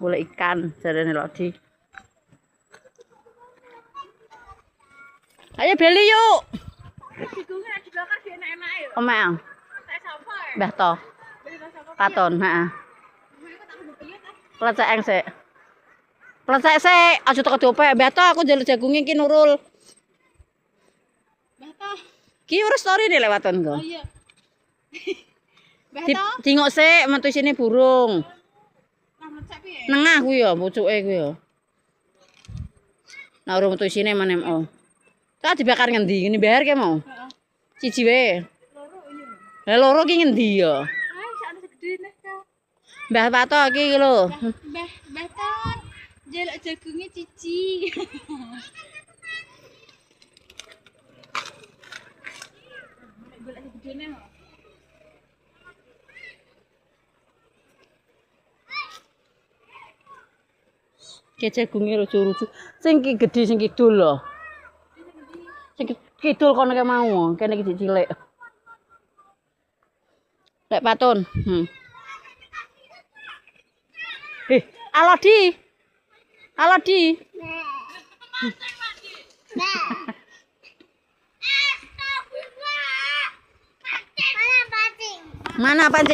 Golek ikan jarene Lodi. Ayo beli yuk. Digungnya dibakar dia enak-enak ya. Omel. Saya sapa ya? Mbah to. Beli bahasa apa? Katon, heeh. Mereka tak kudu piye ta? Plecek sik. Plecek sik, aja teko diope. Mbah to aku njaluk jagunge iki nurul. Bata. Ki urus story nih lewaton Oh kok. iya. Bata. Dingok sik metu sini burung. Nah, mecek piye? Nengah kuwi ya, pucuke kuwi ya. Nah, urung metu sini manem oh. Tak dibakar ngendi? Ngene bayar ke mau? Heeh. Siji wae. Loro iya. Lah loro ki ngendi ya? Ayo sakno segede nih, Kak. Mbah Pato iki lho. Bata. Jaluk jagungnya cici. Golek segede nih. Ki jagunge lucu-lucu. Sing ki gedhe sing kidul lho. Sing kidul kono ke mau, kene iki cilik. Lek Patun. Alodi. Alodi. Mana pancing?